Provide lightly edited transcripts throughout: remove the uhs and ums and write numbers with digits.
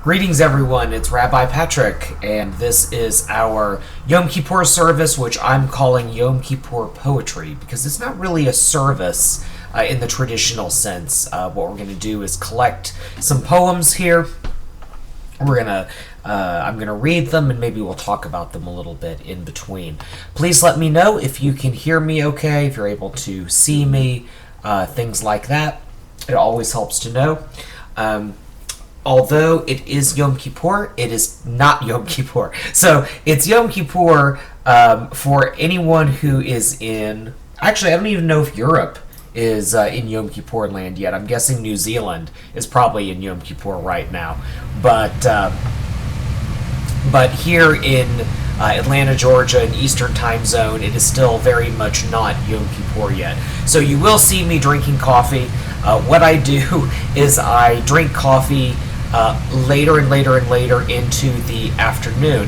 Greetings everyone, it's Rabbi Patrick, and this is our Yom Kippur service, which I'm calling Yom Kippur Poetry, because it's not really a service in the traditional sense. What we're going to do is collect some poems here. I'm going to read them, and maybe we'll talk about them a little bit in between. Please let me know if you can hear me okay, if you're able to see me, things like that. It always helps to know. Although it is Yom Kippur, it is not Yom Kippur. So it's Yom Kippur for anyone who is in... Actually, I don't even know if Europe is in Yom Kippur land yet. I'm guessing New Zealand is probably in Yom Kippur right now. But here in Atlanta, Georgia, in Eastern Time Zone, it is still very much not Yom Kippur yet. So you will see me drinking coffee. What I do is I drink coffee later and later and later into the afternoon.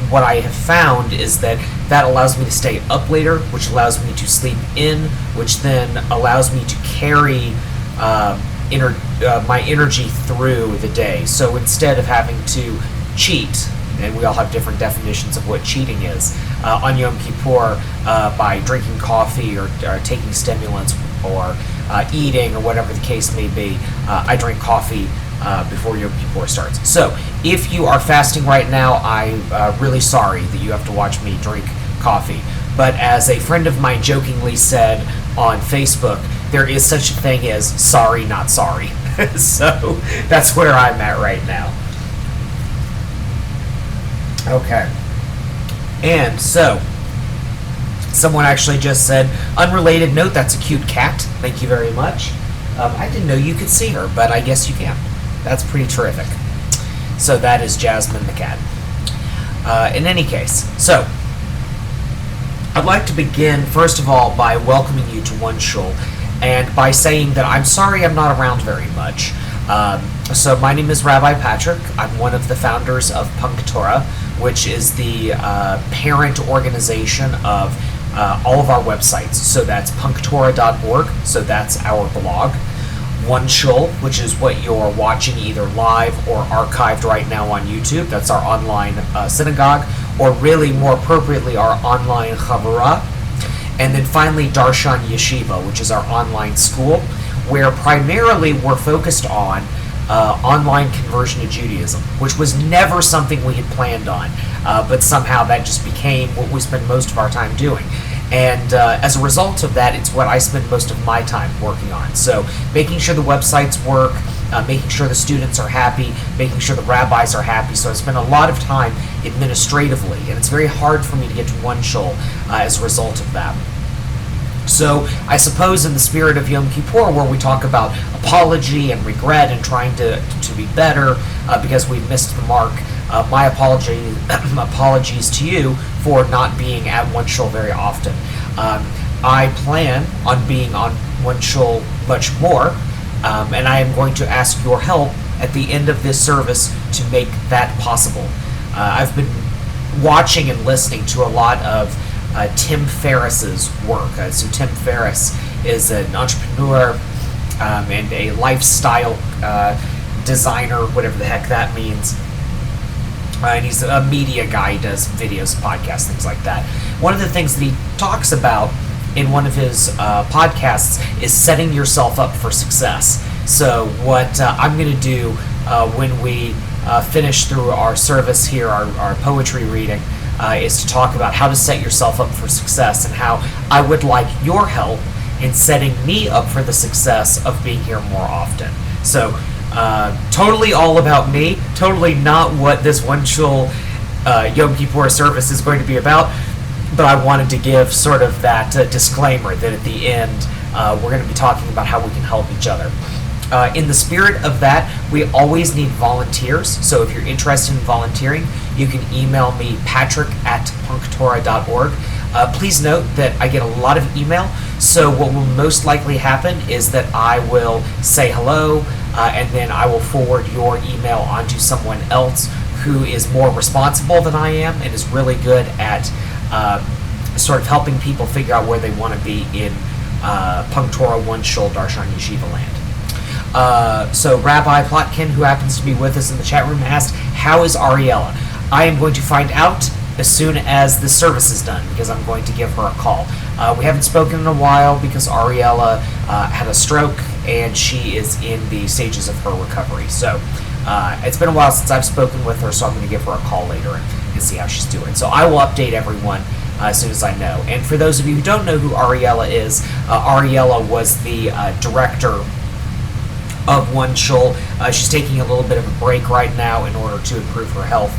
What I have found is that allows me to stay up later, which allows me to sleep in, which then allows me to carry my energy through the day. So instead of having to cheat, and we all have different definitions of what cheating is, on Yom Kippur by drinking coffee or taking stimulants or eating or whatever the case may be, I drink coffee before Yom Kippur starts. So if you are fasting right now, I'm really sorry that you have to watch me drink coffee. But as a friend of mine jokingly said on Facebook, there is such a thing as sorry, not sorry. So that's where I'm at right now. Okay. And so, someone actually just said, unrelated note, that's a cute cat. Thank you very much. I didn't know you could see her, but I guess you can. That's pretty terrific. So that is Jasmine the cat. In any case, so, I'd like to begin, first of all, by welcoming you to OneShul, and by saying that I'm sorry I'm not around very much. So my name is Rabbi Patrick. I'm one of the founders of punktorah, which is the parent organization of all of our websites. So that's punktorah.org, so that's our blog. OneShul, which is what you're watching either live or archived right now on YouTube. That's our online synagogue, or really more appropriately our online chavurah. And then finally Darshan Yeshiva, which is our online school, where primarily we're focused on online conversion to Judaism, which was never something we had planned on, but somehow that just became what we spend most of our time doing. And as a result of that, it's what I spend most of my time working on. So making sure the websites work, making sure the students are happy, making sure the rabbis are happy. So I spend a lot of time administratively, and it's very hard for me to get to OneShul as a result of that. So I suppose in the spirit of Yom Kippur, where we talk about apology and regret and trying to be better because we've missed the mark, my apologies to you for not being at OneShul very often. I plan on being on OneShul much more, and I am going to ask your help at the end of this service to make that possible. I've been watching and listening to a lot of Tim Ferriss's work. So Tim Ferriss is an entrepreneur and a lifestyle designer, whatever the heck that means. And he's a media guy. He does videos, podcasts, things like that. One of the things that he talks about in one of his podcasts is setting yourself up for success. So what I'm going to do when we finish through our service here, our poetry reading, is to talk about how to set yourself up for success and how I would like your help in setting me up for the success of being here more often. So, totally all about me, totally not what this OneShul Yom Kippur service is going to be about, but I wanted to give sort of that disclaimer that at the end we're going to be talking about how we can help each other. In the spirit of that, we always need volunteers, so if you're interested in volunteering, you can email me, patrick@punktorah.org. Please note that I get a lot of email, so what will most likely happen is that I will say hello, and then I will forward your email onto someone else who is more responsible than I am and is really good at sort of helping people figure out where they want to be in punktorah, OneShul, Darshan Yeshiva land. So Rabbi Plotkin, who happens to be with us in the chat room, asked, how is Ariella? I am going to find out as soon as the service is done, because I'm going to give her a call. We haven't spoken in a while because Ariella had a stroke, and she is in the stages of her recovery. So it's been a while since I've spoken with her, so I'm going to give her a call later and see how she's doing. So I will update everyone as soon as I know. And for those of you who don't know who Ariella is, Ariella was the director of OneShul. She's taking a little bit of a break right now in order to improve her health,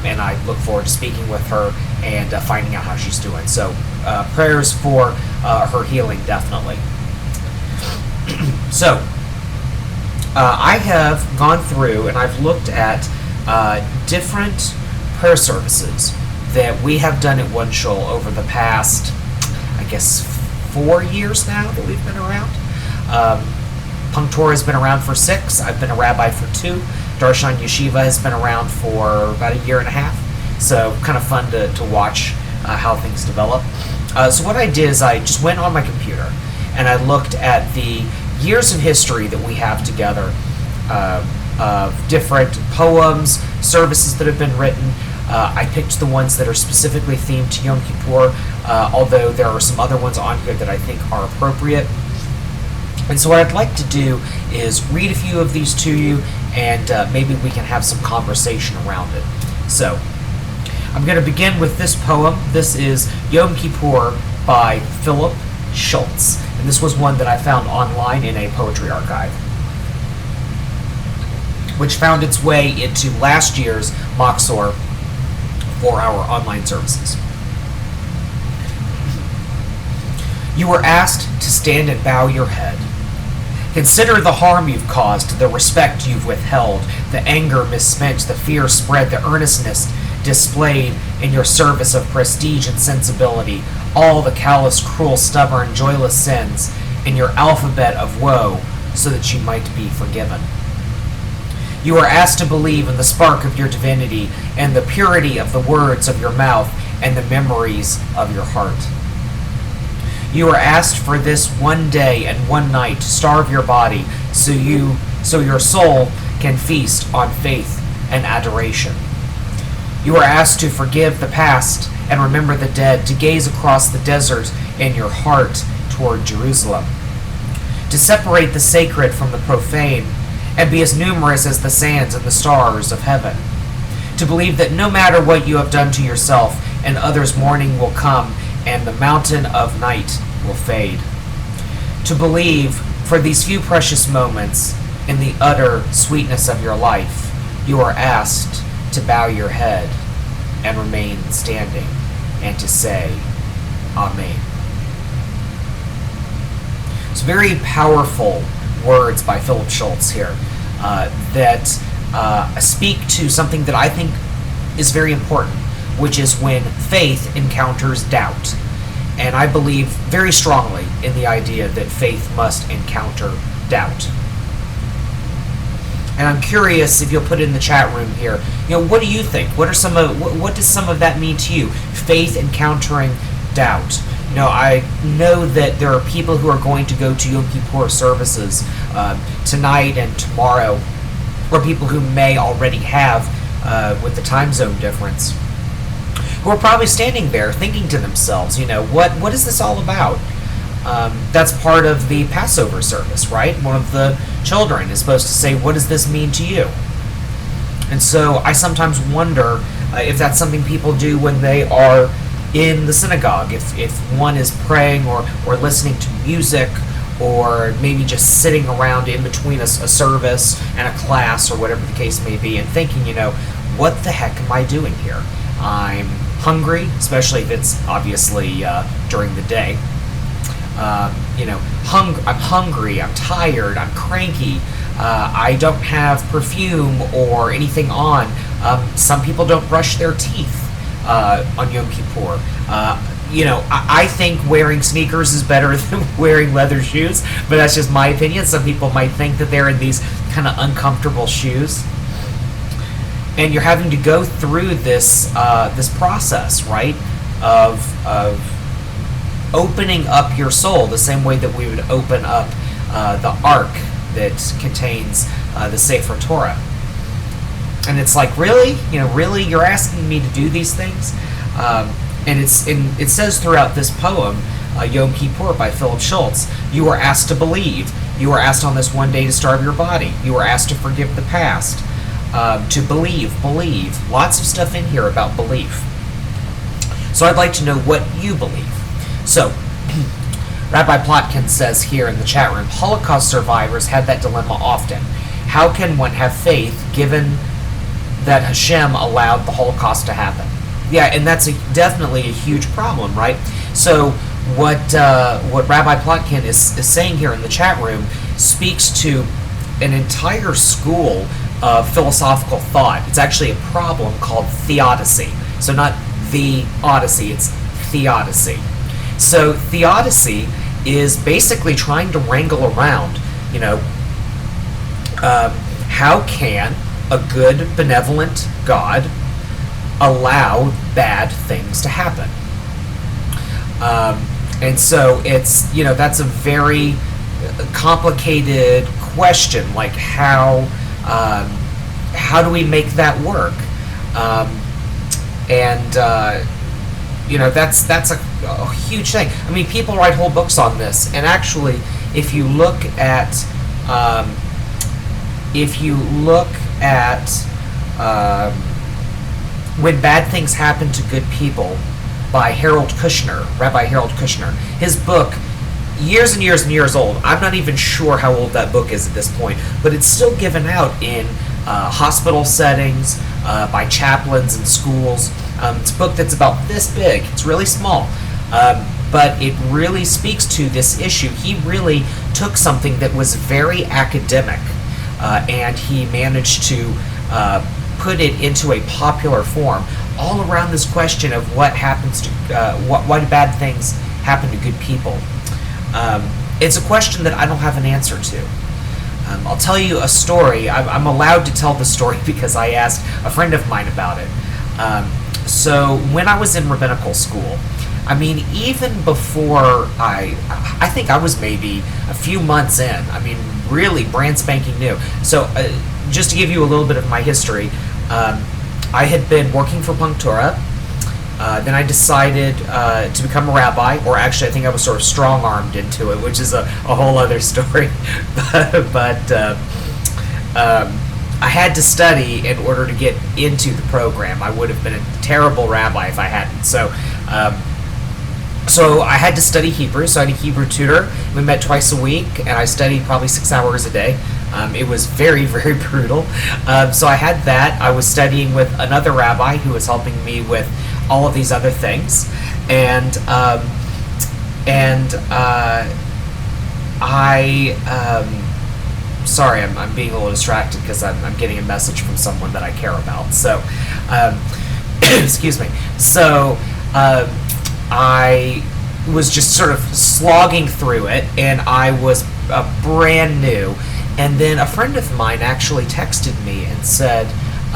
and I look forward to speaking with her and finding out how she's doing. So prayers for her healing, definitely. So I have gone through and I've looked at different prayer services that we have done at OneShul over the past, I guess, 4 years now that we've been around. Punktorah has been around for 6. I've been a rabbi for 2. Darshan Yeshiva has been around for about a year and a half. So kind of fun to watch how things develop. So what I did is I just went on my computer and I looked at the years of history that we have together of different poems, services that have been written. I picked the ones that are specifically themed to Yom Kippur, although there are some other ones on here that I think are appropriate. And so what I'd like to do is read a few of these to you, and maybe we can have some conversation around it. So I'm going to begin with this poem. This is Yom Kippur by Philip Schultz, and this was one that I found online in a poetry archive, which found its way into last year's Machzor for our online services. You were asked to stand and bow your head. Consider the harm you've caused, the respect you've withheld, the anger misspent, the fear spread, the earnestness displayed in your service of prestige and sensibility, all the callous, cruel, stubborn, joyless sins in your alphabet of woe, so that you might be forgiven. You are asked to believe in the spark of your divinity and the purity of the words of your mouth and the memories of your heart. You are asked for this one day and one night to starve your body so your soul can feast on faith and adoration. You are asked to forgive the past and remember the dead, to gaze across the desert in your heart toward Jerusalem, to separate the sacred from the profane and be as numerous as the sands and the stars of heaven, to believe that no matter what you have done to yourself and others, morning will come and the mountain of night will fade, to believe for these few precious moments in the utter sweetness of your life, you are asked to bow your head and remain standing and to say, Amen. It's very powerful words by Philip Schultz here that speak to something that I think is very important, which is when faith encounters doubt. And I believe very strongly in the idea that faith must encounter doubt. And I'm curious if you'll put it in the chat room here. What do you think? What does some of that mean to you? Faith encountering doubt. I know that there are people who are going to go to Yom Kippur services tonight and tomorrow, or people who may already have with the time zone difference, who are probably standing there thinking to themselves, what is this all about? That's part of the Passover service, right? One of the children is supposed to say, what does this mean to you? And so I sometimes wonder if that's something people do when they are in the synagogue, if one is praying or listening to music, or maybe just sitting around in between a service and a class or whatever the case may be and thinking, what the heck am I doing here? I'm hungry, especially if it's obviously during the day. I'm hungry, I'm tired, I'm cranky, I don't have perfume or anything on. Some people don't brush their teeth on Yom Kippur. I think wearing sneakers is better than wearing leather shoes, but that's just my opinion. Some people might think that they're in these kind of uncomfortable shoes. And you're having to go through this process, right, of opening up your soul the same way that we would open up the ark that contains the Sefer Torah. And it's like, really? Really? You're asking me to do these things? And it says throughout this poem, Yom Kippur by Philip Schultz, you are asked to believe. You are asked on this one day to starve your body. You are asked to forgive the past. To believe. Lots of stuff in here about belief. So I'd like to know what you believe. So, Rabbi Plotkin says here in the chat room, Holocaust survivors had that dilemma often. How can one have faith given that Hashem allowed the Holocaust to happen? Yeah, and that's definitely a huge problem, right? So what Rabbi Plotkin is saying here in the chat room speaks to an entire school of philosophical thought. It's actually a problem called theodicy. So not the Odyssey, it's theodicy. So theodicy is basically trying to wrangle around, how can a good, benevolent God allow bad things to happen? And so it's, that's a very complicated question, like how do we make that work? That's a huge thing. I mean, people write whole books on this, and actually, if you look at When Bad Things Happen to Good People by Rabbi Harold Kushner, his book, years and years and years old. I'm not even sure how old that book is at this point, but it's still given out in hospital settings, by chaplains in schools. It's a book that's about this big. It's really small, but it really speaks to this issue. He really took something that was very academic, and he managed to put it into a popular form, all around this question of what happens to why do bad things happen to good people. It's a question that I don't have an answer to. I'll tell you a story. I'm allowed to tell the story because I asked a friend of mine about it. So when I was in rabbinical school, I mean, even before I think I was maybe a few months in. I mean, really brand spanking new. So just to give you a little bit of my history, I had been working for punktorah. Then I decided to become a rabbi, or actually I think I was sort of strong-armed into it, which is a whole other story. but I had to study in order to get into the program. I would have been a terrible rabbi if I hadn't. So I had to study Hebrew, so I had a Hebrew tutor. We met twice a week, and I studied probably 6 hours a day. It was very, very brutal. So I had that. I was studying with another rabbi who was helping me with all of these other things, and sorry, I'm being a little distracted because I'm getting a message from someone that I care about. So, excuse me. So, I was just sort of slogging through it, and I was brand new. And then a friend of mine actually texted me and said,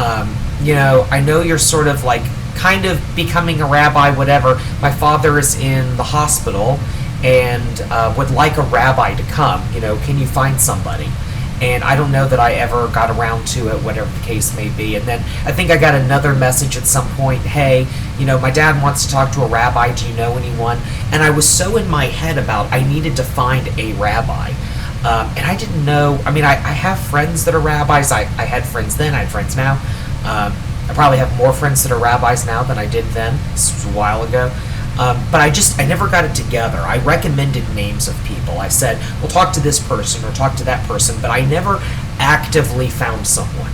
I know you're sort of like kind of becoming a rabbi, whatever. My father is in the hospital and would like a rabbi to come. Can you find somebody? And I don't know that I ever got around to it, whatever the case may be. And then I think I got another message at some point, hey, my dad wants to talk to a rabbi. Do you know anyone? And I was so in my head about I needed to find a rabbi. And I didn't know. I mean, I have friends that are rabbis. I had friends then. I had friends now. I probably have more friends that are rabbis now than I did then. This was a while ago. But I never got it together. I recommended names of people. I said, well, talk to this person or talk to that person, but I never actively found someone.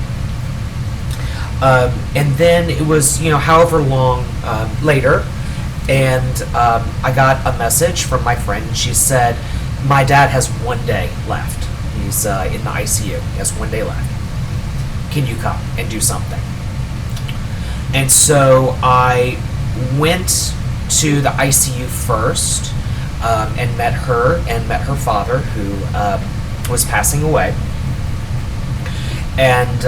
And then it was, however long later, and I got a message from my friend, and she said, my dad has 1 day left. He's in the ICU. He has 1 day left. Can you come and do something? And so I went to the ICU first and met her father, who was passing away. And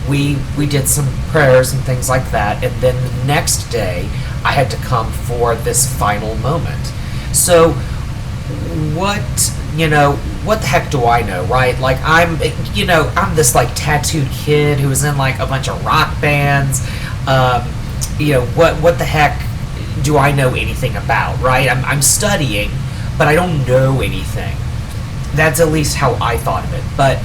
we did some prayers and things like that. And then the next day, I had to come for this final moment. So what the heck do I know, right? Like, I'm this like tattooed kid who was in like a bunch of rock bands. What the heck do I know anything about, right? I'm studying, but I don't know anything. That's at least how I thought of it. But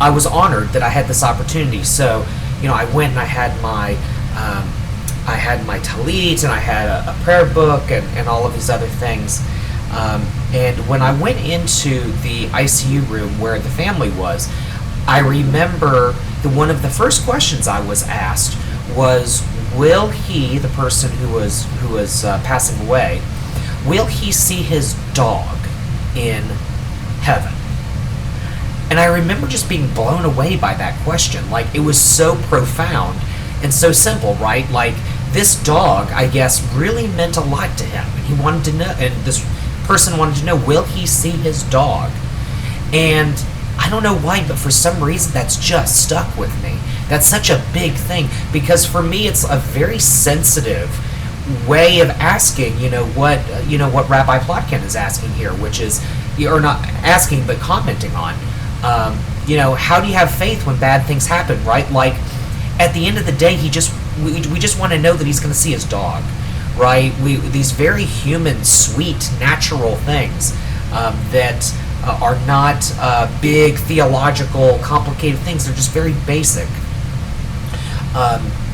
I was honored that I had this opportunity. So, I went and I had my talit, and I had a prayer book, and all of these other things. And when I went into the ICU room where the family was, I remember one of the first questions I was asked was, will he, the person who was passing away, will he see his dog in heaven? And I remember just being blown away by that question. Like, it was so profound and so simple, right? Like, this dog, I guess, really meant a lot to him. And he wanted to know, and this person wanted to know, will he see his dog? And I don't know why, but for some reason that's just stuck with me. That's such a big thing, because for me it's a very sensitive way of asking, what Rabbi Plotkin is asking here, which is, or not asking, but commenting on, how do you have faith when bad things happen, right? Like, at the end of the day, we just want to know that he's going to see his dog, right? These very human, sweet, natural things that are not big, theological, complicated things. They're just very basic.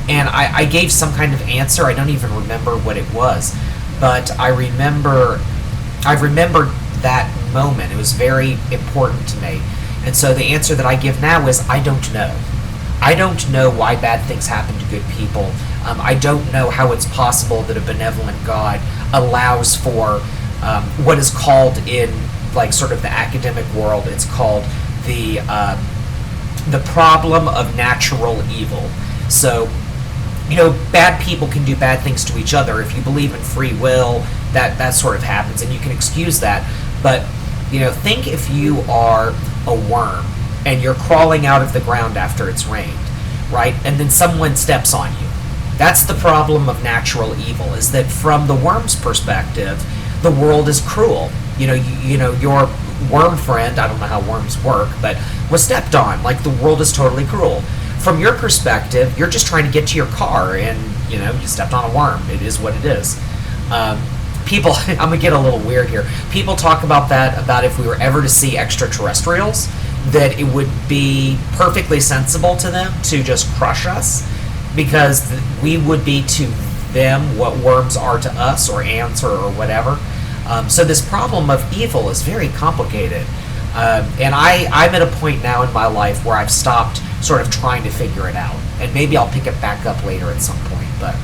And I gave some kind of answer. I don't even remember what it was, but I remember that moment. It was very important to me. And so the answer that I give now is, I don't know. I don't know why bad things happen to good people. I don't know how it's possible that a benevolent God allows for what is called in, like, sort of the academic world, it's called the problem of natural evil. So, bad people can do bad things to each other. If you believe in free will, that sort of happens, and you can excuse that. But, think if you are a worm and you're crawling out of the ground after it's rained, right? And then someone steps on you. That's the problem of natural evil, is that from the worm's perspective, the world is cruel. Your worm friend, I don't know how worms work, but was stepped on. Like, the world is totally cruel. From your perspective, you're just trying to get to your car, and, you stepped on a worm. It is what it is. People, I'm going to get a little weird here. People talk about that, about if we were ever to see extraterrestrials, that it would be perfectly sensible to them to just crush us, because we would be to them what worms are to us, or ants, or whatever. So this problem of evil is very complicated. And I'm at a point now in my life where I've stopped sort of trying to figure it out. And maybe I'll pick it back up later at some point. But,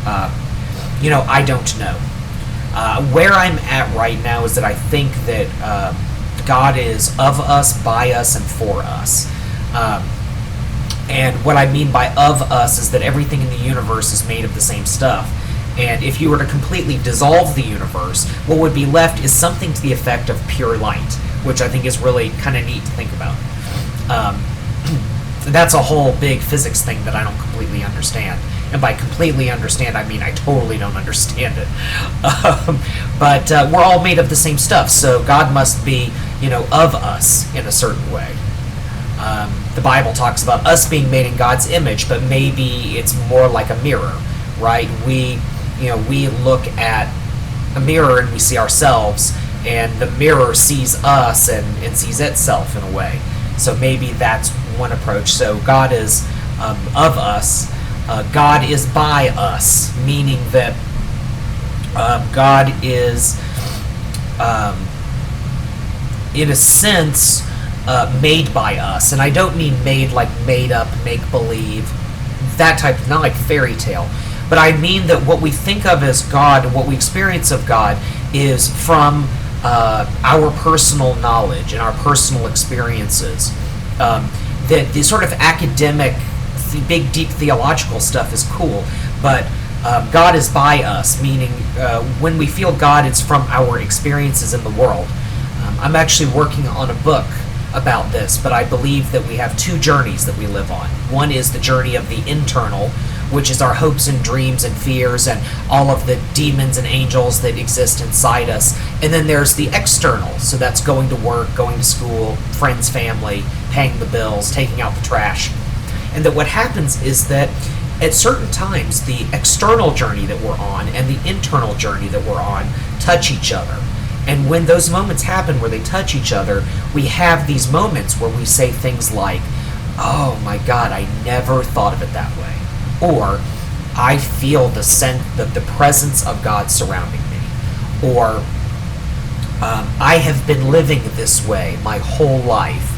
I don't know. Where I'm at right now is that I think that God is of us, by us, and for us. And what I mean by of us is that everything in the universe is made of the same stuff. And if you were to completely dissolve the universe, what would be left is something to the effect of pure light, which I think is really kind of neat to think about. That's a whole big physics thing that I don't completely understand. And by completely understand, I mean I totally don't understand it. But we're all made of the same stuff, so God must be, of us in a certain way. The Bible talks about us being made in God's image, but maybe it's more like a mirror, right? We look at a mirror and we see ourselves, and the mirror sees us and sees itself in a way. So maybe that's one approach. So God is of us. God is by us, meaning that God is, in a sense, made by us. And I don't mean made like made up, make believe, that type of, not like fairy tale. But I mean that what we think of as God and what we experience of God is from our personal knowledge and our personal experiences. That the sort of academic, big, deep theological stuff is cool, but God is by us, meaning when we feel God, it's from our experiences in the world. I'm actually working on a book about this, but I believe that we have two journeys that we live on. One is the journey of the internal, which is our hopes and dreams and fears and all of the demons and angels that exist inside us. And then there's the external, so that's going to work, going to school, friends, family, paying the bills, taking out the trash. And that what happens is that at certain times, the external journey that we're on and the internal journey that we're on touch each other. And when those moments happen where they touch each other, we have these moments where we say things like, oh my God, I never thought of it that way. Or, I feel the presence of God surrounding me. Or, I have been living this way my whole life,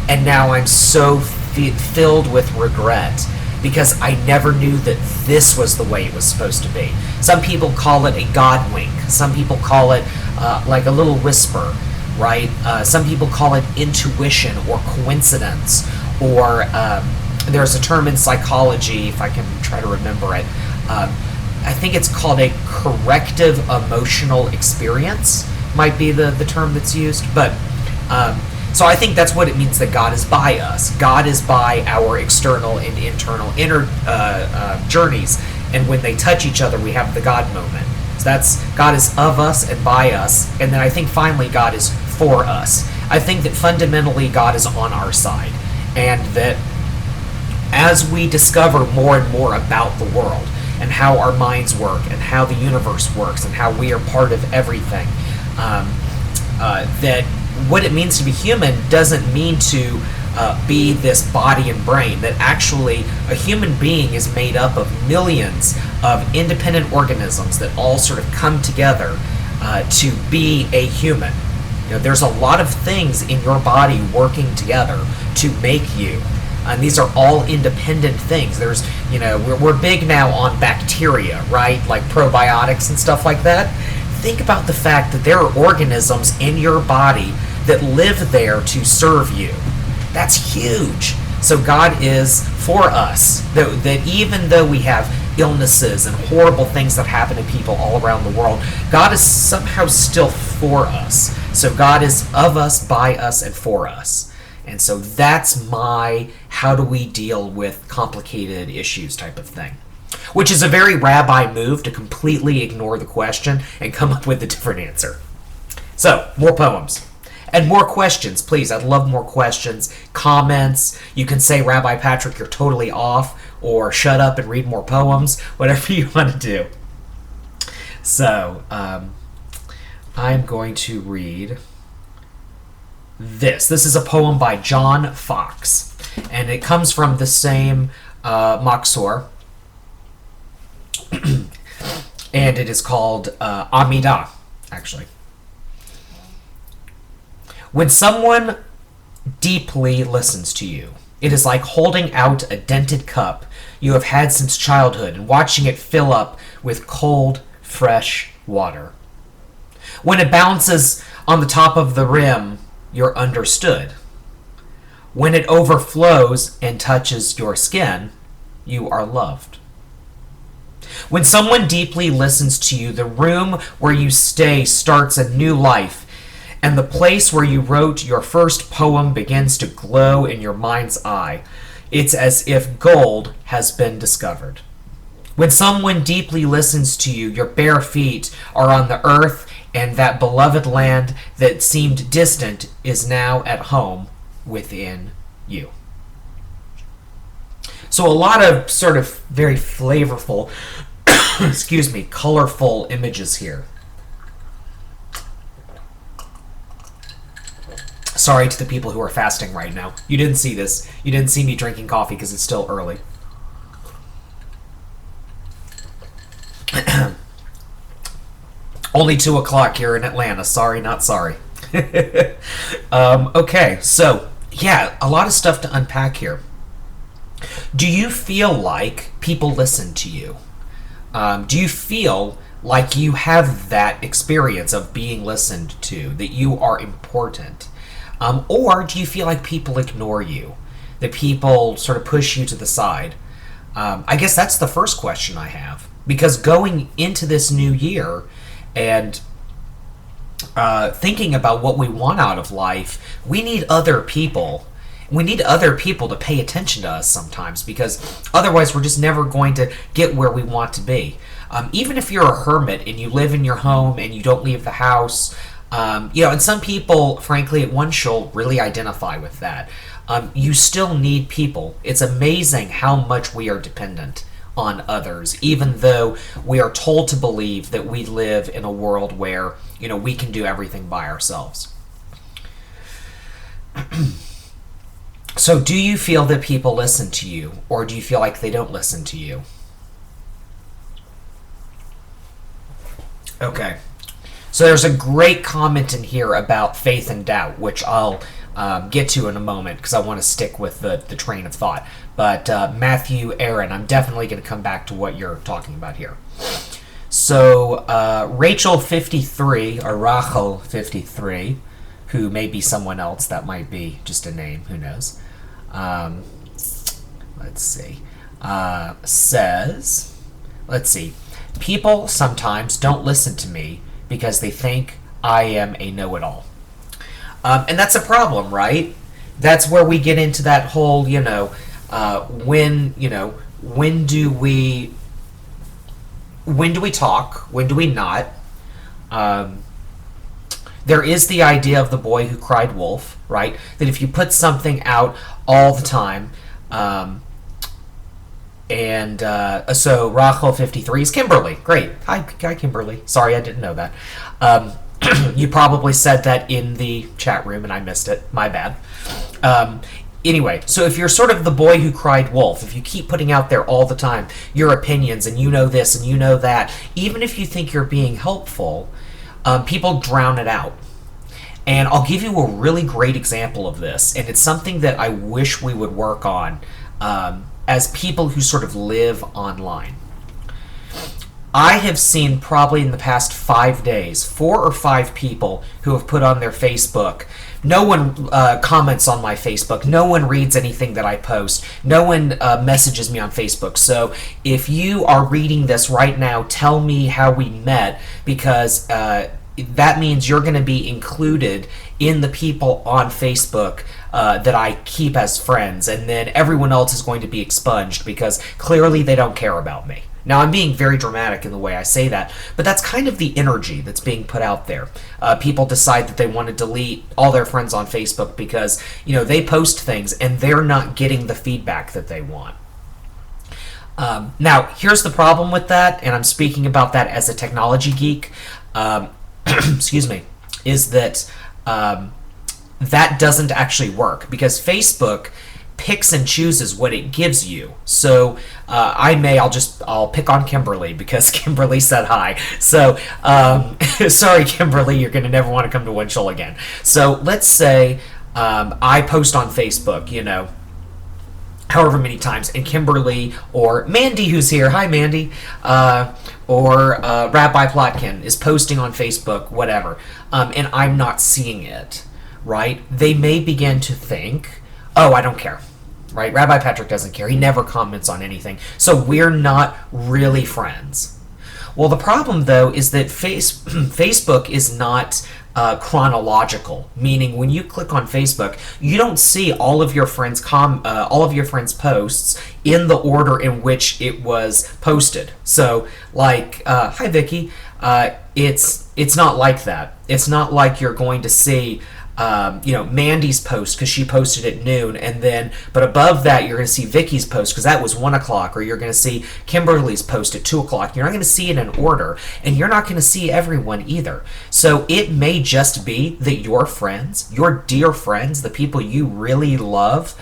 and now I'm so filled with regret because I never knew that this was the way it was supposed to be. Some people call it a God wink. Some people call it like a little whisper, right? Some people call it intuition or coincidence, or there's a term in psychology, if I can try to remember it, I think it's called a corrective emotional experience, might be the term that's used, but so I think that's what it means that God is by us. God is by our external and internal inner journeys, and when they touch each other, we have the God moment. So that's, God is of us and by us, and then I think finally God is for us. I think that fundamentally God is on our side, and that as we discover more and more about the world and how our minds work and how the universe works and how we are part of everything, that what it means to be human doesn't mean to be this body and brain, that actually a human being is made up of millions of independent organisms that all sort of come together to be a human. You know, there's a lot of things in your body working together to make you. And these are all independent things. There's, you know, we're big now on bacteria, right? Like probiotics and stuff like that. Think about the fact that there are organisms in your body that live there to serve you. That's huge. So God is for us. That even though we have illnesses and horrible things that happen to people all around the world, God is somehow still for us. So God is of us, by us, and for us. And so that's my how do we deal with complicated issues type of thing. Which is a very rabbi move to completely ignore the question and come up with a different answer. So, more poems. And more questions, please. I'd love more questions, comments. You can say, Rabbi Patrick, you're totally off, or shut up and read more poems, whatever you want to do. So, I'm going to read this. This is a poem by John Fox, and it comes from the same Machzor, and it is called Amidah, actually. When someone deeply listens to you, it is like holding out a dented cup you have had since childhood and watching it fill up with cold, fresh water. When it bounces on the top of the rim, you're understood. When it overflows and touches your skin, you are loved. When someone deeply listens to you, the room where you stay starts a new life, and the place where you wrote your first poem begins to glow in your mind's eye. It's as if gold has been discovered. When someone deeply listens to you, your bare feet are on the earth, and that beloved land that seemed distant is now at home within you. So a lot of sort of very flavorful, colorful images here. Sorry to the people who are fasting right now. You didn't see this. You didn't see me drinking coffee because it's still early. Only 2 o'clock here in Atlanta. Sorry, not sorry. Okay, so, yeah, a lot of stuff to unpack here. Do you feel like people listen to you? Do you feel like you have that experience of being listened to, that you are important? Or do you feel like people ignore you, that people sort of push you to the side? I guess that's the first question I have. Because going into this new year and thinking about what we want out of life, we need other people. we need other people to pay attention to us sometimes, because otherwise we're just never going to get where we want to be. Even if you're a hermit and you live in your home and you don't leave the house, and some people, frankly, at OneShul really identify with that. You still need people. It's amazing how much we are dependent on others, even though we are told to believe that we live in a world where, we can do everything by ourselves. So do you feel that people listen to you, or do you feel like they don't listen to you? Okay. So there's a great comment in here about faith and doubt, which I'll get to in a moment because I want to stick with the train of thought. But Matthew, Aaron, I'm definitely going to come back to what you're talking about here. So Rachel 53, or Rachel 53, who may be someone else, that might be just a name, who knows. Let's see. Says, people sometimes don't listen to me because they think I am a know-it-all. And that's a problem, right? That's where we get into that whole, when do we talk? When do we not? There is the idea of the boy who cried wolf, right? That if you put something out all the time, so Rachel 53 is Kimberly. Great. Hi, Kimberly. Sorry, I didn't know that. You probably said that in the chat room and I missed it. My bad. Anyway, so if you're sort of the boy who cried wolf, if you keep putting out there all the time your opinions and you know this and you know that, even if you think you're being helpful, people drown it out. And I'll give you a really great example of this, and it's something that I wish we would work on as people who sort of live online. I have seen probably in the past 5 days 4 or 5 people who have put on their Facebook. No one comments on my Facebook. No one reads anything that I post. No one messages me on Facebook. So if you are reading this right now, tell me how we met, because that means you're going to be included in the people on Facebook that I keep as friends, and then everyone else is going to be expunged because clearly they don't care about me. Now, I'm being very dramatic in the way I say that, but that's kind of the energy that's being put out there. People decide that they want to delete all their friends on Facebook because, they post things and they're not getting the feedback that they want. Now, here's the problem with that, and I'm speaking about that as a technology geek, excuse me, is that that doesn't actually work, because Facebook picks and chooses what it gives you. So I'll pick on Kimberly because Kimberly said hi. So sorry, Kimberly, you're going to never want to come to OneShul again. So let's say I post on Facebook, however many times, and Kimberly or Mandy, who's here, hi Mandy, or Rabbi Plotkin is posting on Facebook, whatever, and I'm not seeing it, right? They may begin to think, oh, I don't care, right? Rabbi Patrick doesn't care. He never comments on anything. So we're not really friends. Well, the problem, though, is that Facebook is not chronological, meaning when you click on Facebook, you don't see all of your friends' posts in the order in which it was posted. So, like, hi Vicky, it's not like that. It's not like you're going to see Mandy's post because she posted at noon, but above that you're going to see Vicky's post because that was 1 o'clock, or you're going to see Kimberly's post at 2 o'clock. You're not going to see it in order, and you're not going to see everyone either. So it may just be that your friends, your dear friends, the people you really love,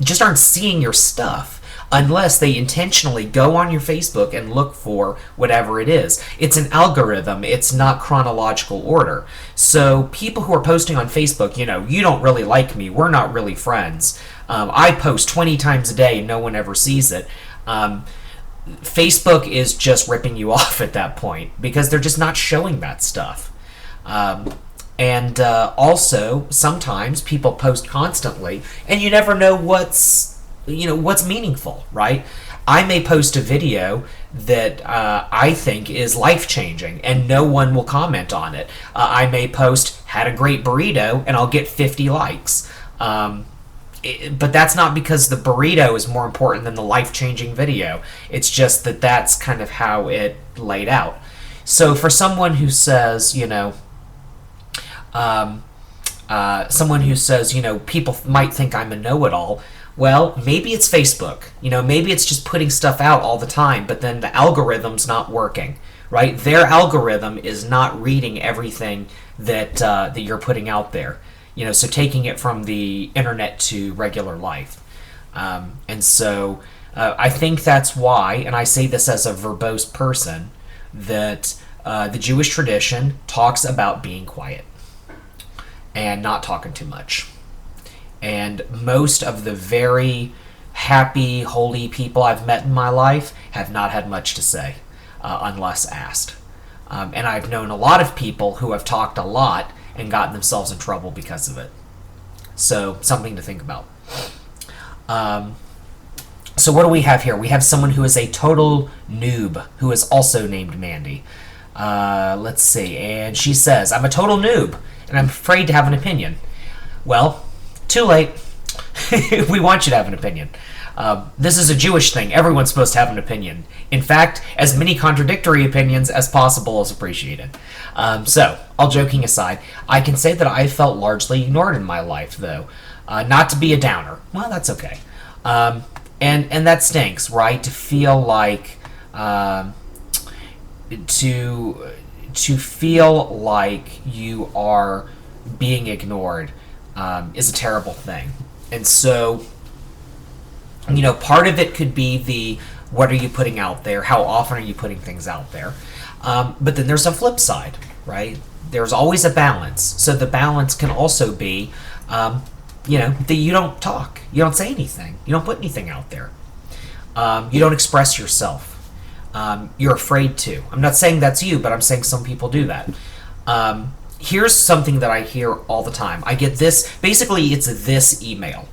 just aren't seeing your stuff unless they intentionally go on your Facebook and look for whatever it is. It's an algorithm. It's not chronological order. So people who are posting on Facebook, you don't really like me. We're not really friends. I post 20 times a day. No one ever sees it. Facebook is just ripping you off at that point because they're just not showing that stuff. And also, sometimes people post constantly, and you never know what's meaningful, right? I may post a video that I think is life-changing, and no one will comment on it. I may post, had a great burrito, and I'll get 50 likes. but that's not because the burrito is more important than the life-changing video. It's just that that's kind of how it laid out. So for someone who says, people might think I'm a know-it-all, well, maybe it's Facebook. Maybe it's just putting stuff out all the time, but then the algorithm's not working, right? Their algorithm is not reading everything that you're putting out there. So taking it from the internet to regular life. And so I think that's why, and I say this as a verbose person, that the Jewish tradition talks about being quiet and not talking too much. And most of the very happy, holy people I've met in my life have not had much to say, unless asked. And I've known a lot of people who have talked a lot and gotten themselves in trouble because of it. So, something to think about. So what do we have here? We have someone who is a total noob, who is also named Mandy. Let's see. And she says, I'm a total noob, and I'm afraid to have an opinion. Well, too late. We want you to have an opinion. This is a Jewish thing. Everyone's supposed to have an opinion. In fact, as many contradictory opinions as possible is appreciated. So, all joking aside, I can say that I felt largely ignored in my life, though. Not to be a downer. Well, that's okay. And that stinks, right? To feel like to feel like you are being ignored is a terrible thing. And so, part of it could be the what are you putting out there? How often are you putting things out there? But then there's a flip side, right? There's always a balance. So the balance can also be, that you don't talk. You don't say anything. You don't put anything out there. You don't express yourself. You're afraid to. I'm not saying that's you, but I'm saying some people do that. Here's something that I hear all the time. I get this. Basically, it's this email.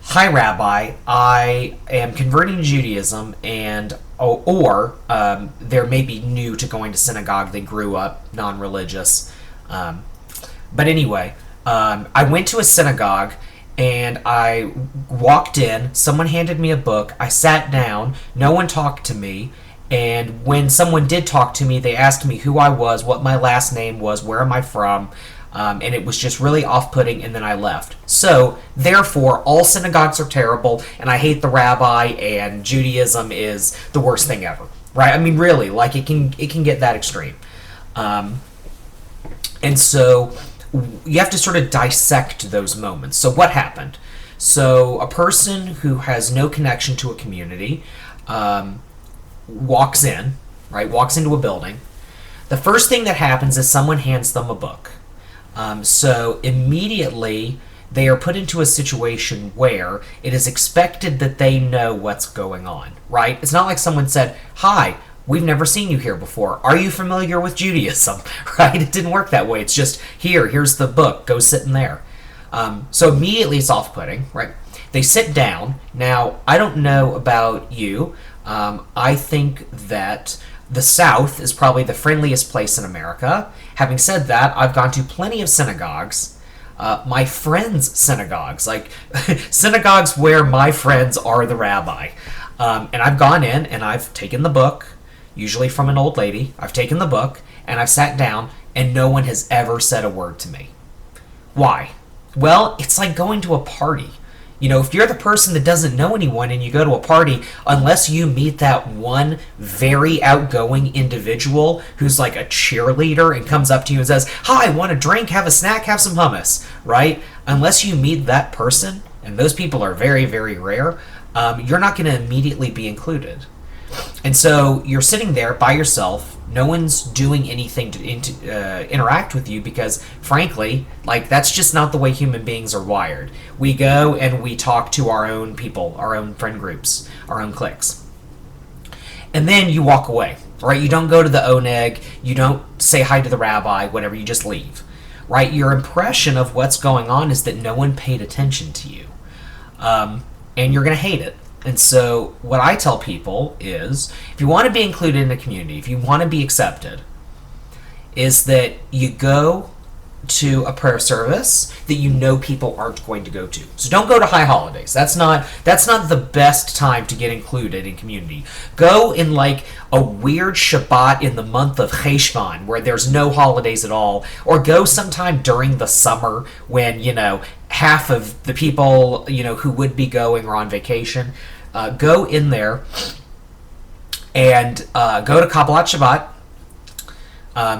Hi, Rabbi. I am converting to Judaism, and they're maybe new to going to synagogue. They grew up non-religious. But anyway, I went to a synagogue, and I walked in. Someone handed me a book. I sat down. No one talked to me. And when someone did talk to me, they asked me who I was, what my last name was, where am I from, and it was just really off-putting, and then I left. So, therefore, all synagogues are terrible, and I hate the rabbi, and Judaism is the worst thing ever. Right? I mean, really, like, it can get that extreme. And so, you have to sort of dissect those moments. So, what happened? So, a person who has no connection to a community, walks into a building. The first thing that happens is someone hands them a book. So immediately they are put into a situation where it is expected that they know what's going on, right? It's not like someone said, hi, we've never seen you here before. Are you familiar with Judaism? Right? It didn't work that way. It's just, here's the book. Go sit in there. So immediately it's off-putting, right? They sit down. Now, I don't know about you. I think that the South is probably the friendliest place in America. Having said that, I've gone to plenty of synagogues. My friends' synagogues, like synagogues where my friends are the rabbi. And I've gone in and I've taken the book, usually from an old lady. I've taken the book and I've sat down and no one has ever said a word to me. Why? Well, it's like going to a party. If you're the person that doesn't know anyone and you go to a party, unless you meet that one very outgoing individual who's like a cheerleader and comes up to you and says, hi, want a drink, have a snack, have some hummus, right? Unless you meet that person, and those people are very, very rare, you're not going to immediately be included. And so you're sitting there by yourself. No one's doing anything to interact with you because, frankly, like that's just not the way human beings are wired. We go and we talk to our own people, our own friend groups, our own cliques. And then you walk away, right? You don't go to the oneg, you don't say hi to the rabbi, whatever, you just leave, right? Your impression of what's going on is that no one paid attention to you. And you're going to hate it. And so what I tell people is, if you want to be included in a community, if you want to be accepted, is that you go to a prayer service that you know people aren't going to go to. So don't go to high holidays. That's not the best time to get included in community. Go in like a weird Shabbat in the month of Cheshvan where there's no holidays at all, or go sometime during the summer when, half of the people, who would be going are on vacation. Go in there and go to Kabbalat Shabbat,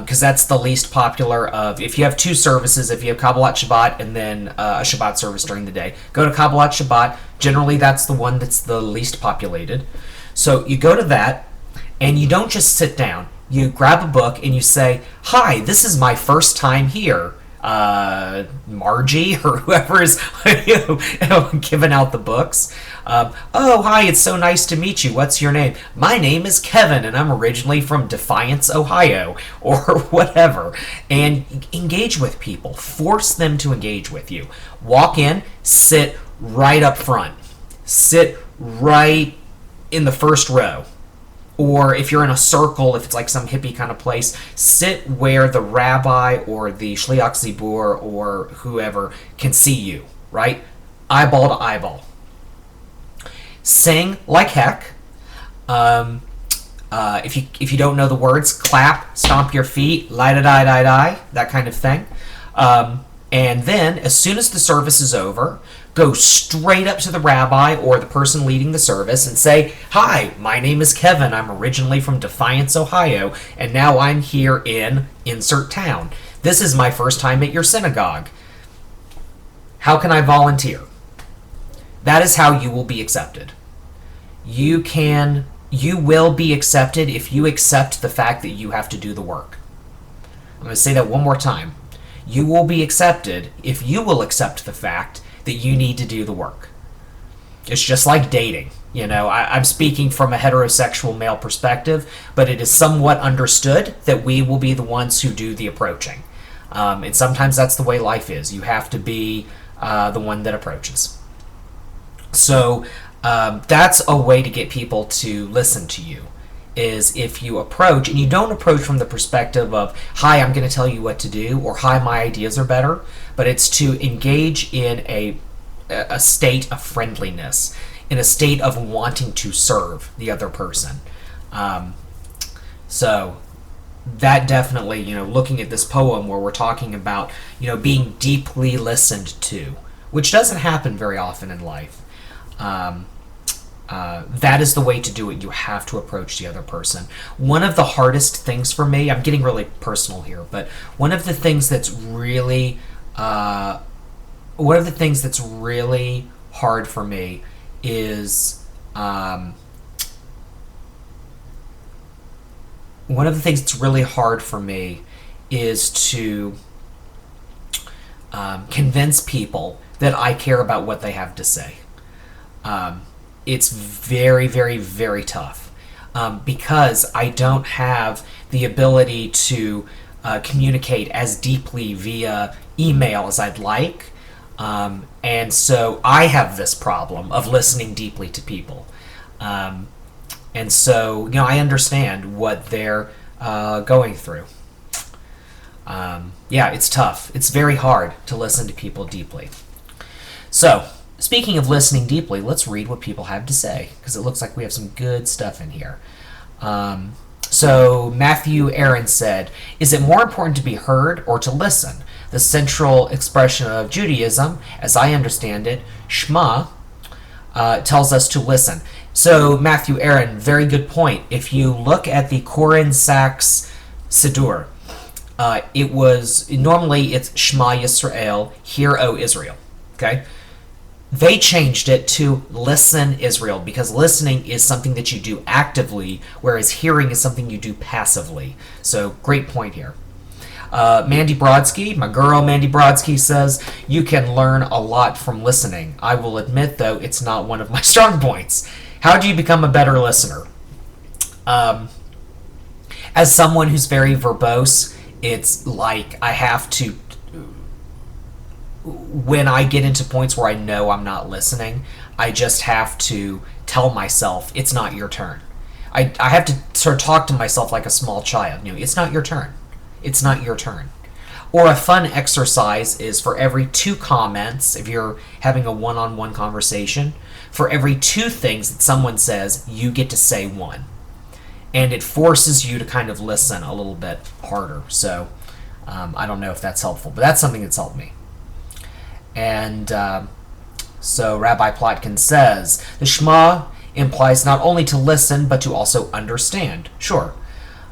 because that's the least popular of, if you have two services, if you have Kabbalat Shabbat and then a Shabbat service during the day, go to Kabbalat Shabbat. Generally, that's the one that's the least populated. So you go to that, and you don't just sit down. You grab a book and you say, "Hi, this is my first time here. Margie," or whoever is giving out the books. "Oh, hi, it's so nice to meet you. What's your name?" "My name is Kevin, and I'm originally from Defiance, Ohio," or whatever. And engage with people. Force them to engage with you. Walk in, sit right up front. Sit right in the first row. Or if you're in a circle, if it's like some hippie kind of place, sit where the rabbi or the shliach zibur or whoever can see you, right? Eyeball to eyeball. Sing like heck. If you don't know the words, clap, stomp your feet, la-da-da-da-da, that kind of thing. And then, as soon as the service is over, go straight up to the rabbi or the person leading the service and say, "Hi, my name is Kevin. I'm originally from Defiance, Ohio, and now I'm here in insert town. This is my first time at your synagogue. How can I volunteer?" That is how you will be accepted. You will be accepted if you accept the fact that you have to do the work. I'm going to say that one more time. You will be accepted if you will accept the fact that you need to do the work. It's just like dating. I'm speaking from a heterosexual male perspective, but it is somewhat understood that we will be the ones who do the approaching. And sometimes that's the way life is. You have to be the one that approaches. So that's a way to get people to listen to you, is if you approach, and you don't approach from the perspective of, "Hi, I'm going to tell you what to do," or "Hi, my ideas are better," but it's to engage in a state of friendliness, in a state of wanting to serve the other person. So that definitely, looking at this poem where we're talking about, being deeply listened to, which doesn't happen very often in life. That is the way to do it. You have to approach the other person. One of the hardest things for me, I'm getting really personal here, but one of the things that's really hard for me is to convince people that I care about what they have to say. It's very, very, very tough because I don't have the ability to communicate as deeply via email as I'd like. And so I have this problem of listening deeply to people. And so, I understand what they're going through. It's tough. It's very hard to listen to people deeply. So, speaking of listening deeply, let's read what people have to say, because it looks like we have some good stuff in here. So Matthew Aaron said, "Is it more important to be heard or to listen? The central expression of Judaism, as I understand it, Shema, tells us to listen." So Matthew Aaron, very good point. If you look at the Koren Sachs Siddur, it's Shema Yisrael, Hear, O Israel. Okay? They changed it to Listen, Israel, because listening is something that you do actively, whereas hearing is something you do passively. So, great point here. Mandy Brodsky, my girl Mandy Brodsky, says, "You can learn a lot from listening. I will admit, though, it's not one of my strong points. How do you become a better listener?" As someone who's very verbose, it's like I have to, when I get into points where I know I'm not listening, I just have to tell myself, it's not your turn. I have to sort of talk to myself like a small child. It's not your turn. It's not your turn. Or a fun exercise is for every 2 comments, if you're having a one-on-one conversation, for every 2 things that someone says, you get to say 1. And it forces you to kind of listen a little bit harder. So I don't know if that's helpful, but that's something that's helped me. And so Rabbi Plotkin says, the Shema implies not only to listen, but to also understand. Sure.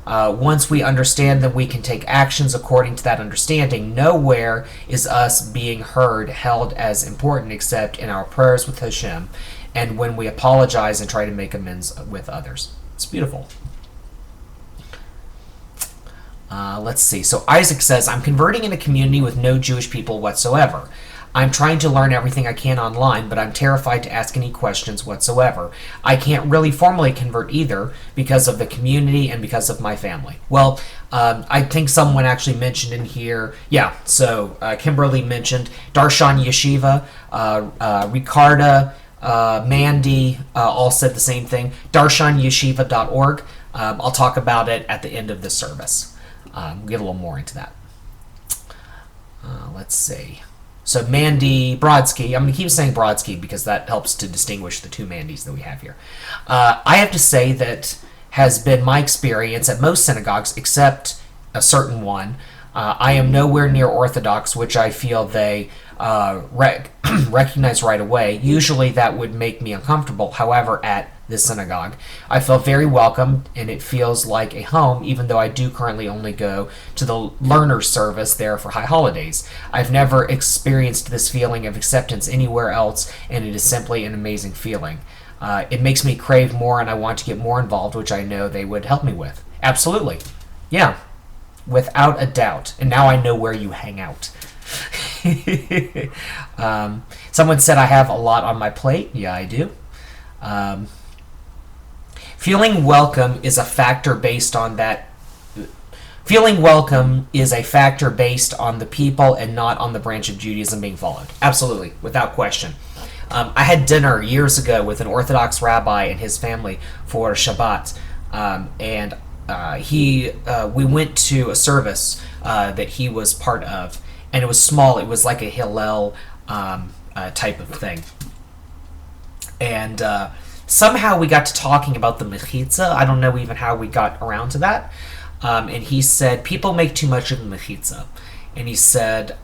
Once we understand, then we can take actions according to that understanding. Nowhere is us being heard held as important except in our prayers with Hashem and when we apologize and try to make amends with others. It's beautiful. Let's see. So Isaac says, I'm converting in a community with no Jewish people whatsoever. I'm trying to learn everything I can online, but I'm terrified to ask any questions whatsoever. I can't really formally convert either because of the community and because of my family. Well, I think someone actually mentioned in here, so Kimberly mentioned Darshan Yeshiva, Ricarda, Mandy all said the same thing. DarshanYeshiva.org. I'll talk about it at the end of the service. We'll get a little more into that. Let's see. So Mandy Brodsky, I'm going to keep saying Brodsky because that helps to distinguish the 2 Mandys that we have here. I have to say that has been my experience at most synagogues except a certain one. I am nowhere near Orthodox, which I feel they recognize right away. Usually that would make me uncomfortable. However, at this synagogue, I feel very welcome, and it feels like a home, even though I do currently only go to the learner service there for high holidays. I've never experienced this feeling of acceptance anywhere else, and it is simply an amazing feeling. It makes me crave more, and I want to get more involved, which I know they would help me with. Absolutely. Yeah. Without a doubt. And now I know where you hang out. Someone said I have a lot on my plate. Yeah, I do. Feeling welcome is a factor based on that. Feeling welcome is a factor based on the people and not on the branch of Judaism being followed. Absolutely, without question. I had dinner years ago with an Orthodox rabbi and his family for Shabbat, and we went to a service that he was part of, and it was small. It was like a Hillel type of thing, and somehow we got to talking about the mechitza. I don't know even how we got around to that. And he said people make too much of the mechitza, and he said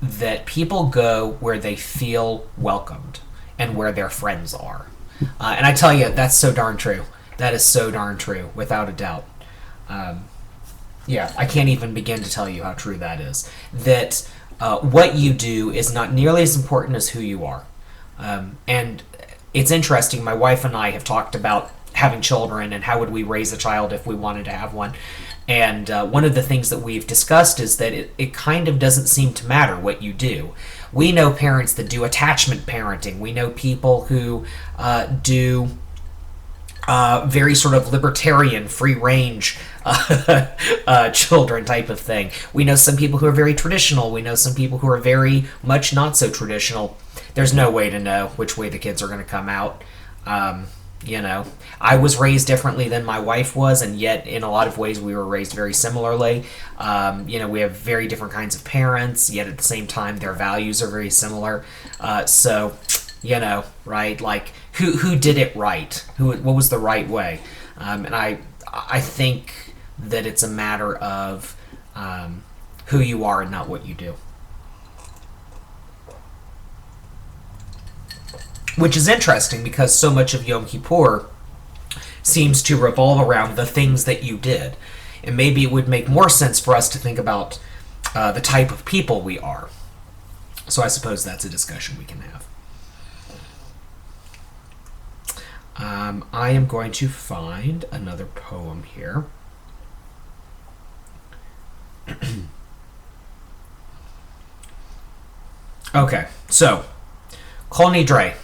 that people go where they feel welcomed and where their friends are. And I tell you, that's so darn true. That is so darn true, without a doubt. I can't even begin to tell you how true that is. That what you do is not nearly as important as who you are. And it's interesting, my wife and I have talked about having children and how would we raise a child if we wanted to have one. And one of the things that we've discussed is that it kind of doesn't seem to matter what you do. We know parents that do attachment parenting. We know people who do very sort of libertarian, free-range children type of thing. We know some people who are very traditional. We know some people who are very much not so traditional. There's no way to know which way the kids are going to come out. I was raised differently than my wife was, and yet in a lot of ways we were raised very similarly. We have very different kinds of parents, yet at the same time their values are very similar. Right? Like, who did it right? What was the right way? And I think that it's a matter of who you are and not what you do. Which is interesting because so much of Yom Kippur seems to revolve around the things that you did. And maybe it would make more sense for us to think about the type of people we are. So I suppose that's a discussion we can have. I am going to find another poem here. Okay, so Kol Nidre.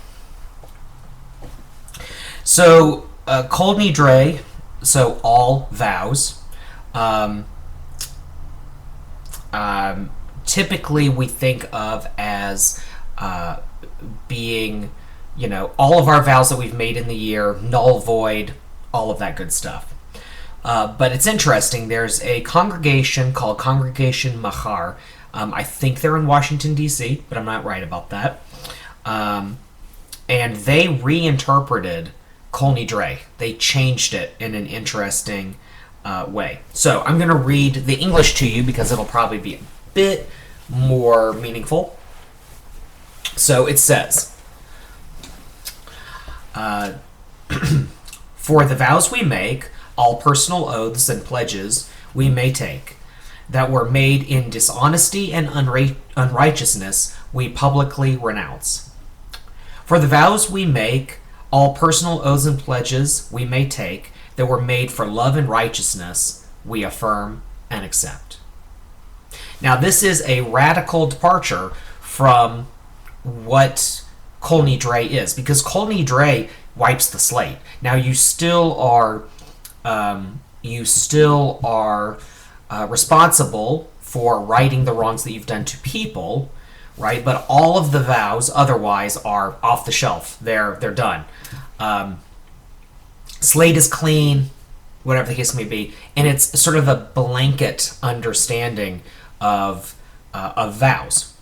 So Kol Nidre, so all vows. Typically we think of as being, all of our vows that we've made in the year, null, void, all of that good stuff. But it's interesting. There's a congregation called Congregation Machar. I think they're in Washington, D.C., but I'm not right about that. And they reinterpreted Kol Nidre. They changed it in an interesting way. So I'm going to read the English to you because it'll probably be a bit more meaningful. So it says, for the vows we make, all personal oaths and pledges we may take, that were made in dishonesty and unrighteousness, we publicly renounce. For the vows we make, all personal oaths and pledges we may take, that were made for love and righteousness, we affirm and accept. Now, this is a radical departure from what Kol Nidre is, because Kol Nidre wipes the slate. Now, you still are responsible for righting the wrongs that you've done to people, right? But all of the vows otherwise are off the shelf. They're done. Slate is clean, whatever the case may be, and it's sort of a blanket understanding of vows.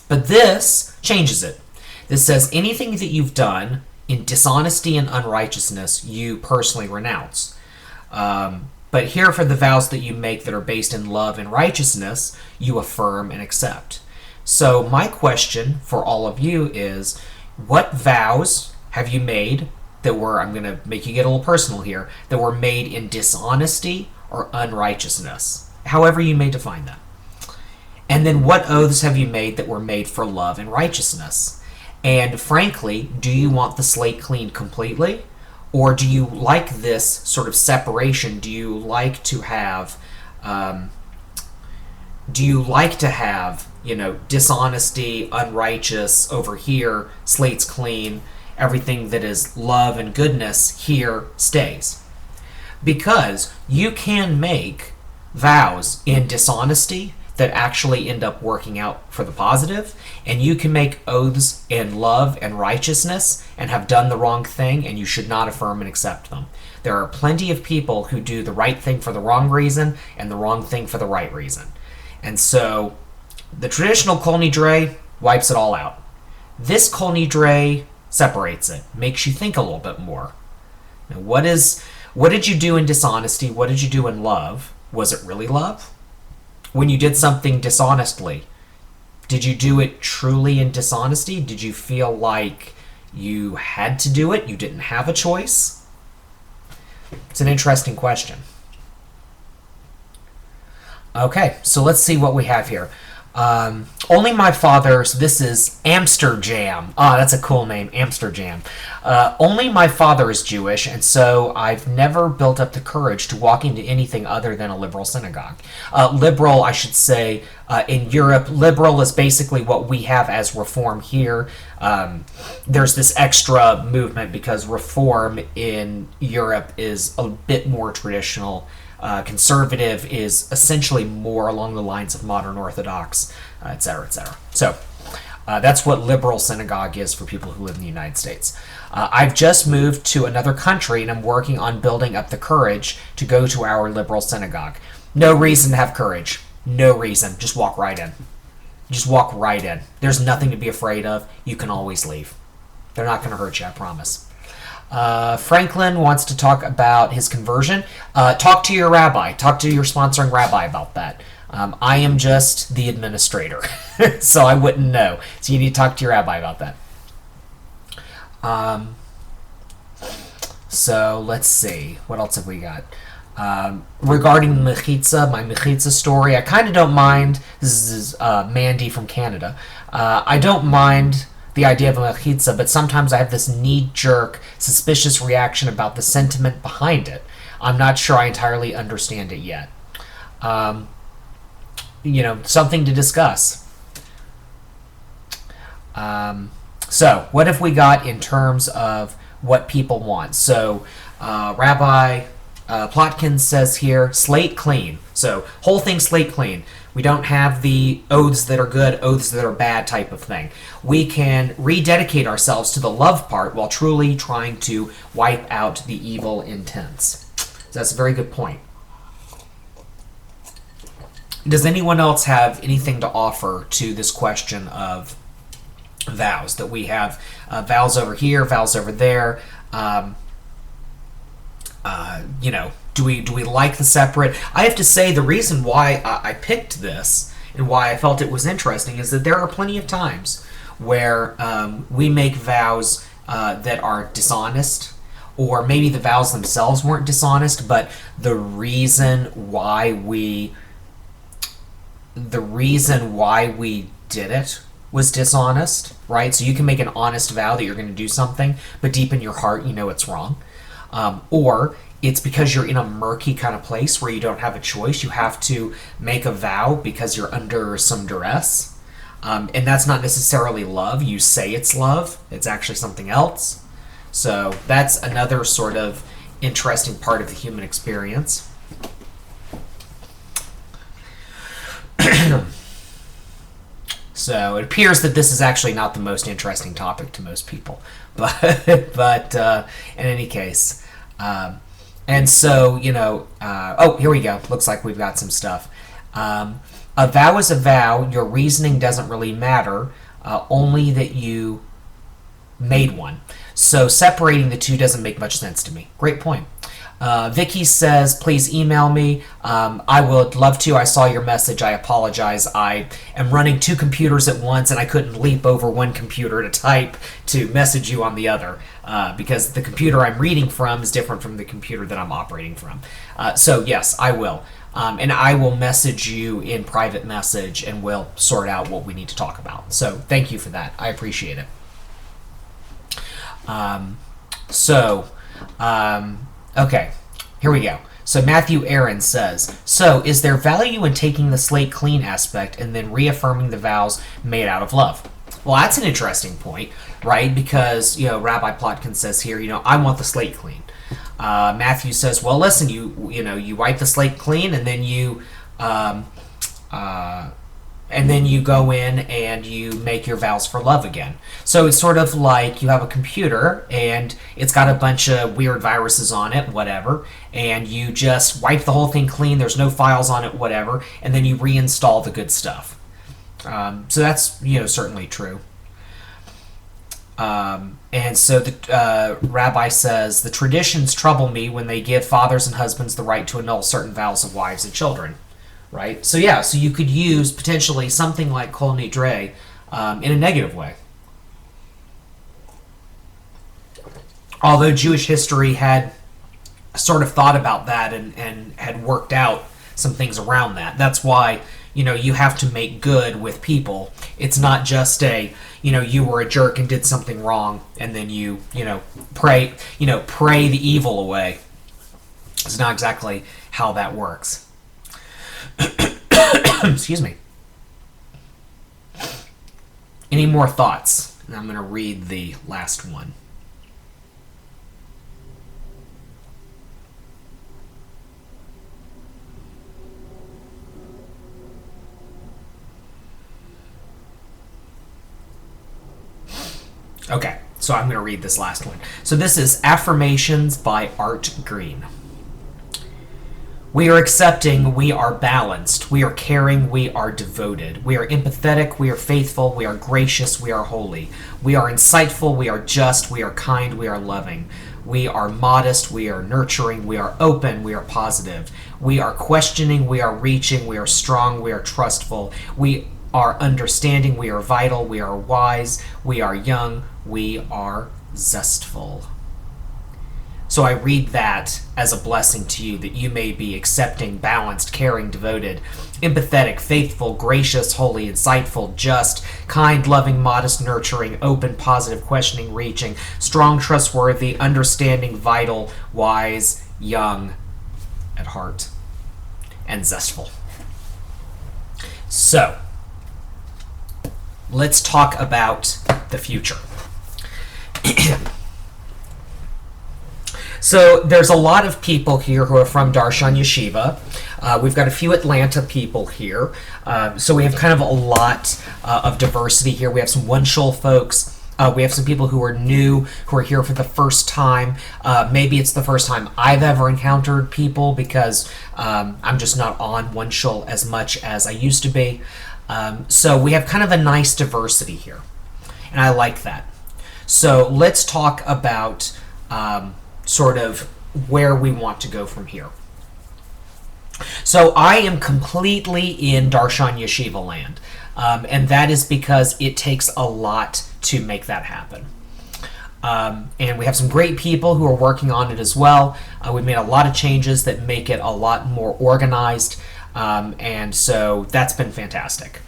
But this changes it. This says anything that you've done in dishonesty and unrighteousness, you personally renounce. But here, for the vows that you make that are based in love and righteousness, you affirm and accept. So my question for all of you is, what vows have you made that were, I'm going to make you get a little personal here, that were made in dishonesty or unrighteousness? However you may define that. And then what oaths have you made that were made for love and righteousness? And frankly, do you want the slate cleaned completely? Or do you like this sort of separation? Do you like to have, dishonesty, unrighteous over here, slate's clean, everything that is love and goodness here stays? Because you can make vows in dishonesty that actually end up working out for the positive, and you can make oaths in love and righteousness and have done the wrong thing, and you should not affirm and accept them. There are plenty of people who do the right thing for the wrong reason and the wrong thing for the right reason. And so the traditional Kol Nidre wipes it all out. This Kol Nidre separates it, makes you think a little bit more. Now, what did you do in dishonesty? What did you do in love? Was it really love? When you did something dishonestly, did you do it truly in dishonesty? Did you feel like you had to do it? You didn't have a choice? It's an interesting question. Okay, so let's see what we have here. Only my father's, this is Amsterdam. That's a cool name, Amsterdam. Only my father is Jewish, and so I've never built up the courage to walk into anything other than a liberal synagogue. Liberal, I should say, in Europe, liberal is basically what we have as reform here. There's this extra movement because reform in Europe is a bit more traditional. Conservative is essentially more along the lines of modern Orthodox, etc., etc. So that's what liberal synagogue is for people who live in the United States. I've just moved to another country and I'm working on building up the courage to go to our liberal synagogue. No reason to have courage. No reason. Just walk right in. Just walk right in. There's nothing to be afraid of. You can always leave. They're not going to hurt you, I promise. Franklin wants to talk about his conversion. Talk to your rabbi. Talk to your sponsoring rabbi about that. I am just the administrator, so I wouldn't know. So you need to talk to your rabbi about that. So let's see. What else have we got? Regarding Mechitza, my Mechitza story, I kind of don't mind. This is Mandy from Canada. I don't mind the idea of a mechitza, but sometimes I have this knee-jerk, suspicious reaction about the sentiment behind it. I'm not sure I entirely understand it yet. Something to discuss. So, what have we got in terms of what people want? So, Rabbi Plotkin says here, slate clean. So, whole thing slate clean. We don't have the oaths that are good, oaths that are bad type of thing. We can rededicate ourselves to the love part while truly trying to wipe out the evil intents. So that's a very good point. Does anyone else have anything to offer to this question of vows? That we have vows over here, vows over there. Do we like the separate? I have to say the reason why I picked this and why I felt it was interesting is that there are plenty of times where we make vows that are dishonest, or maybe the vows themselves weren't dishonest, but the reason why we did it was dishonest, right? So you can make an honest vow that you're going to do something, but deep in your heart you know it's wrong. Or it's because you're in a murky kind of place where you don't have a choice. You have to make a vow because you're under some duress. And that's not necessarily love. You say it's love. It's actually something else. So that's another sort of interesting part of the human experience. So it appears that this is actually not the most interesting topic to most people. But in any case, and so, here we go. Looks like we've got some stuff. A vow is a vow. Your reasoning doesn't really matter, only that you made one. So separating the two doesn't make much sense to me. Great point. Vicky says, please email me. I would love to. I saw your message. I apologize. I am running two computers at once, and I couldn't leap over one computer to type to message you on the other, because the computer I'm reading from is different from the computer that I'm operating from. So yes, I will. And I will message you in private message, and we'll sort out what we need to talk about. So thank you for that. I appreciate it. Okay, here we go. So Matthew Aaron says, so is there value in taking the slate clean aspect and then reaffirming the vows made out of love? Well, that's an interesting point, right? Because, Rabbi Plotkin says here, I want the slate clean. Matthew says, well, listen, you wipe the slate clean, and then you go in and you make your vows for love again. So it's sort of like you have a computer and it's got a bunch of weird viruses on it, whatever, and you just wipe the whole thing clean, there's no files on it, whatever, and then you reinstall the good stuff. So that's, certainly true. And so the rabbi says, the traditions trouble me when they give fathers and husbands the right to annul certain vows of wives and children. Right? So yeah, so you could use potentially something like Kol Nidre in a negative way. Although Jewish history had sort of thought about that and had worked out some things around that. That's why, you have to make good with people. It's not just you were a jerk and did something wrong, and then you pray the evil away. It's not exactly how that works. Excuse me. Any more thoughts? And I'm going to read the last one. Okay, so I'm going to read this last one. So this is Affirmations by Art Green. We are accepting, we are balanced, we are caring, we are devoted. We are empathetic, we are faithful, we are gracious, we are holy. We are insightful, we are just, we are kind, we are loving. We are modest, we are nurturing, we are open, we are positive. We are questioning, we are reaching, we are strong, we are trustful. We are understanding, we are vital, we are wise, we are young, we are zestful. So I read that as a blessing to you, that you may be accepting, balanced, caring, devoted, empathetic, faithful, gracious, holy, insightful, just, kind, loving, modest, nurturing, open, positive, questioning, reaching, strong, trustworthy, understanding, vital, wise, young at heart, and zestful. So, let's talk about the future. So there's a lot of people here who are from Darshan Yeshiva. We've got a few Atlanta people here. So we have kind of a lot of diversity here. We have some OneShul folks. We have some people who are new, who are here for the first time. Maybe it's the first time I've ever encountered people because I'm just not on OneShul as much as I used to be. So we have kind of a nice diversity here, and I like that. So let's talk about sort of where we want to go from here. So I am completely in Darshan Yeshiva land, and that is because it takes a lot to make that happen. And we have some great people who are working on it as well. We've made a lot of changes that make it a lot more organized, and so that's been fantastic.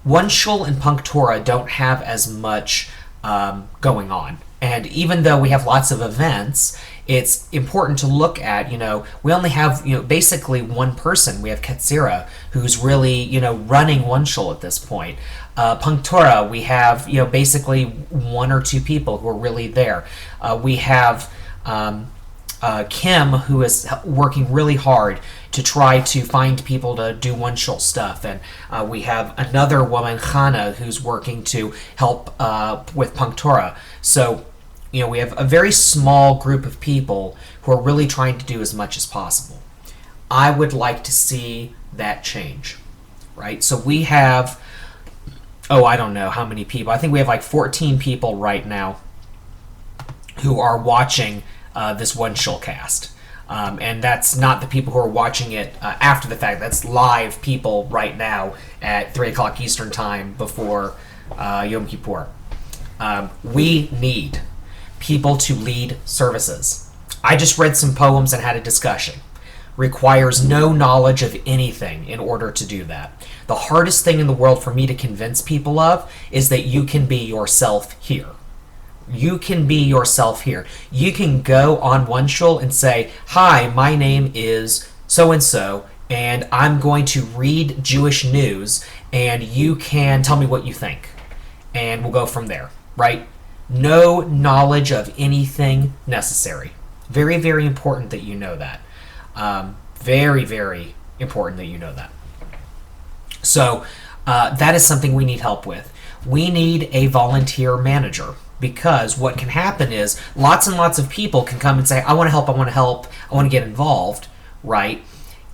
OneShul and punktorah don't have as much going on. And even though we have lots of events, it's important to look at, we only have, basically one person. We have Ketzira, who's really, running OneShul at this point. punktorah, we have, basically one or two people who are really there. We have Kim, who is working really hard to try to find people to do OneShul stuff. And we have another woman, Chana, who's working to help with punktorah. So, we have a very small group of people who are really trying to do as much as possible. I would like to see that change, right? So we have, I don't know how many people. I think we have like 14 people right now who are watching this OneShul cast. And that's not the people who are watching it after the fact. That's live people right now at 3 o'clock Eastern Time before Yom Kippur. We need people to lead services. I just read some poems and had a discussion. Requires no knowledge of anything in order to do that. The hardest thing in the world for me to convince people of is that you can be yourself here. You can be yourself here. You can go on OneShul and say, hi, my name is so-and-so, and I'm going to read Jewish news, and you can tell me what you think. And we'll go from there, right? No knowledge of anything necessary. Very, very important that you know that. Very, very important that you know that. So that is something we need help with. We need a volunteer manager, because what can happen is lots and lots of people can come and say, I want to help, I want to get involved, right?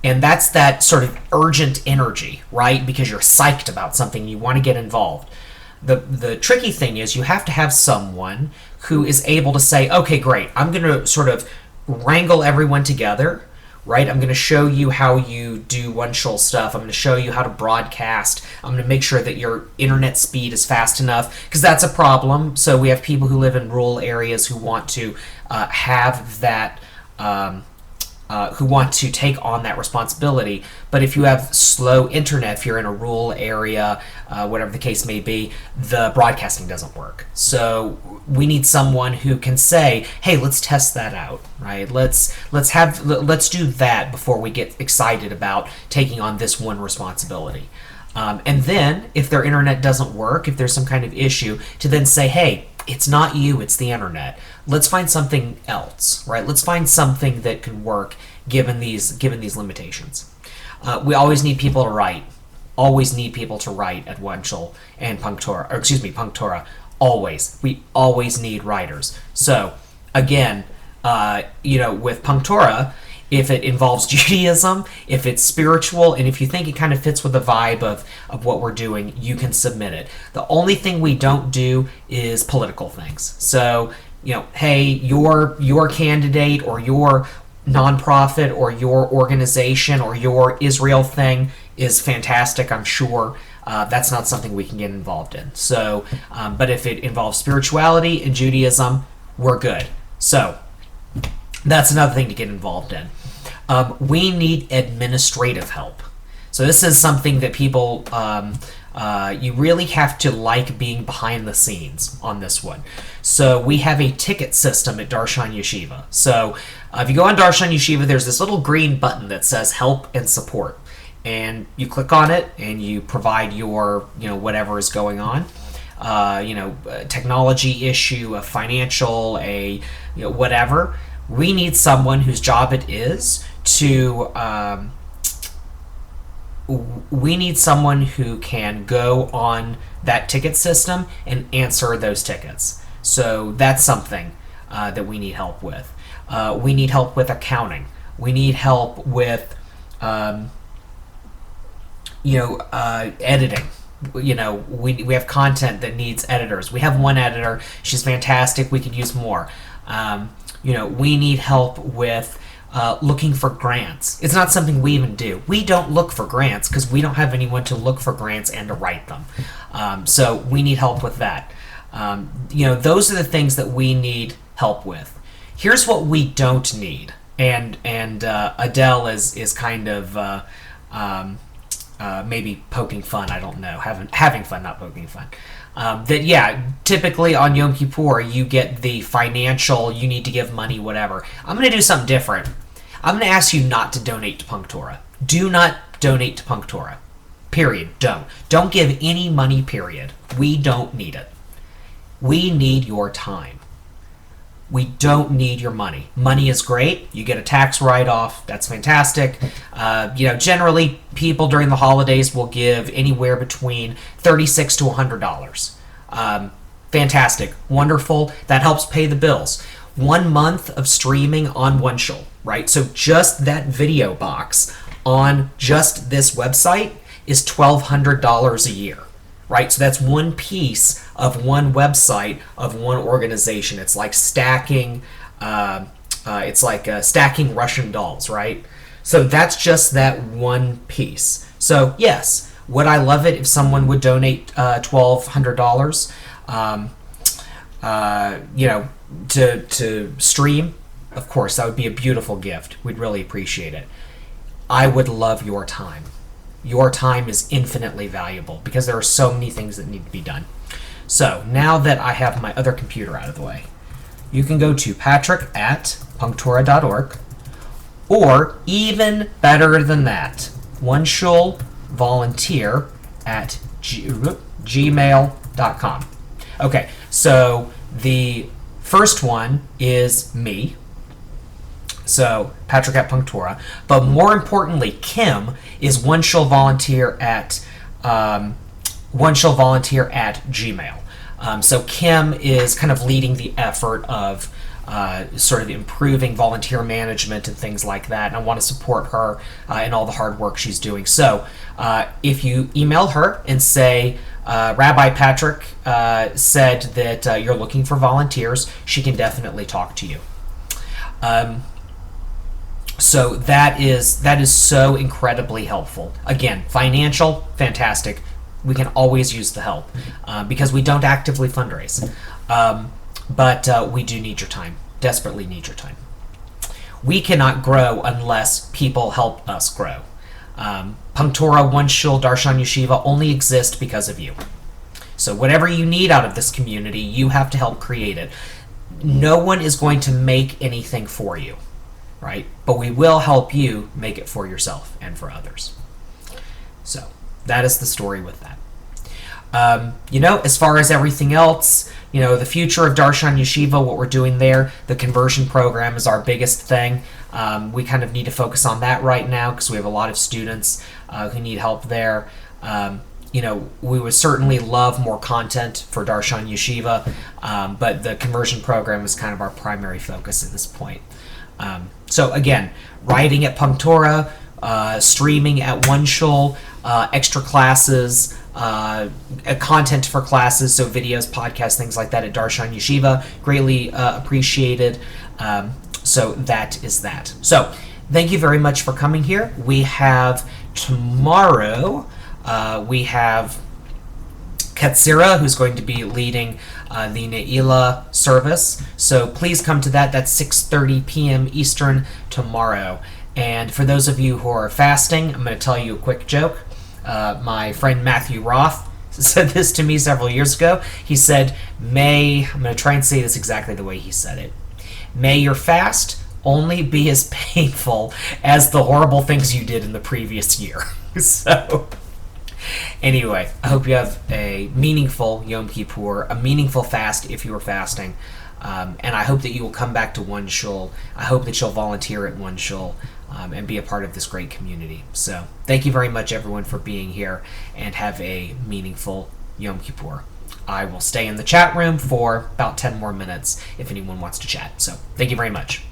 And that's that sort of urgent energy, right? Because you're psyched about something, you want to get involved. The tricky thing is you have to have someone who is able to say, okay, great, I'm going to sort of wrangle everyone together, right? I'm going to show you how you do OneShul stuff. I'm going to show you how to broadcast. I'm going to make sure that your internet speed is fast enough, because that's a problem. So we have people who live in rural areas who want to have that, who want to take on that responsibility. But if you have slow internet, if you're in a rural area, whatever the case may be, the broadcasting doesn't work. So we need someone who can say, hey, let's test that out, right? Let's do that before we get excited about taking on this one responsibility. And then if their internet doesn't work, if there's some kind of issue, to then say, hey, it's not you, it's the internet. Let's find something else, right? Let's find something that can work given these limitations. We always need people to write. Always need people to write at OneShul and punktorah. Always. We always need writers. So again, with punktorah, if it involves Judaism, if it's spiritual, and if you think it kind of fits with the vibe of what we're doing, you can submit it. The only thing we don't do is political things. So, hey, your candidate or your nonprofit or your organization or your Israel thing is fantastic, I'm sure. That's not something we can get involved in. So, but if it involves spirituality and Judaism, we're good. So, that's another thing to get involved in. We need administrative help. So this is something that people, you really have to like being behind the scenes on this one. So we have a ticket system at Darshan Yeshiva. So if you go on Darshan Yeshiva, there's this little green button that says help and support. And you click on it and you provide your, whatever is going on. A technology issue, a financial, whatever. We need someone whose job it is to we need someone who can go on that ticket system and answer those tickets. So that's something that we need help with. We need help with accounting. We need help with, editing. We have content that needs editors. We have one editor. She's fantastic. We could use more. We need help with looking for grants. It's not something we even do. We don't look for grants because we don't have anyone to look for grants and to write them. So we need help with that. Those are the things that we need help with. Here's what we don't need. And Adele is kind of maybe poking fun. I don't know. Having fun, not poking fun. Typically on Yom Kippur, you get the financial, you need to give money, whatever. I'm going to do something different. I'm going to ask you not to donate to punktorah. Do not donate to punktorah. Period. Don't. Don't give any money, period. We don't need it. We need your time. We don't need your money. Money is great. You get a tax write-off. That's fantastic. Generally, people during the holidays will give anywhere between $36 to $100. Fantastic. Wonderful. That helps pay the bills. 1 month of streaming on OneShul, right? So just that video box on just this website is $1,200 a year, right? So that's one piece of one website of one organization. It's like stacking, stacking Russian dolls, right? So that's just that one piece. So yes, would I love it if someone would donate $1,200, to stream? Of course, that would be a beautiful gift. We'd really appreciate it. I would love your time. Your time is infinitely valuable because there are so many things that need to be done. So now that I have my other computer out of the way, you can go to patrick@punktorah.org, or even better than that, OneShul volunteer at gmail.com. Okay, so the first one is me. So Patrick at punktorah, but more importantly, Kim is OneShul volunteer at Gmail. So Kim is kind of leading the effort of sort of improving volunteer management and things like that, and I want to support her in all the hard work she's doing. So if you email her and say, Rabbi Patrick said that you're looking for volunteers, she can definitely talk to you. So that is so incredibly helpful. Again, financial, fantastic. We can always use the help because we don't actively fundraise. But we do need your time, desperately need your time. We cannot grow unless people help us grow. Punktorah, OneShul, Darshan Yeshiva only exist because of you. So whatever you need out of this community, you have to help create it. No one is going to make anything for you, right? But we will help you make it for yourself and for others. So that is the story with that. As far as everything else, the future of Darshan Yeshiva, what we're doing there, the conversion program is our biggest thing. We kind of need to focus on that right now because we have a lot of students who need help there. We would certainly love more content for Darshan Yeshiva, but the conversion program is kind of our primary focus at this point. So again, writing at punktorah, streaming at OneShul, extra classes, content for classes, so videos, podcasts, things like that at Darshan Yeshiva, greatly appreciated. So that is that. So thank you very much for coming here. We have tomorrow, we have Katsira, who's going to be leading the Ne'ilah service. So please come to that. That's 6:30 p.m. Eastern tomorrow. And for those of you who are fasting, I'm going to tell you a quick joke. My friend Matthew Roth said this to me several years ago. He said, I'm going to try and say this exactly the way he said it. May your fast only be as painful as the horrible things you did in the previous year. So anyway, I hope you have a meaningful Yom Kippur, a meaningful fast if you are fasting. And I hope that you will come back to OneShul. I hope that you'll volunteer at OneShul. and be a part of this great community. So thank you very much, everyone, for being here, and have a meaningful Yom Kippur. I will stay in the chat room for about 10 more minutes if anyone wants to chat. So thank you very much.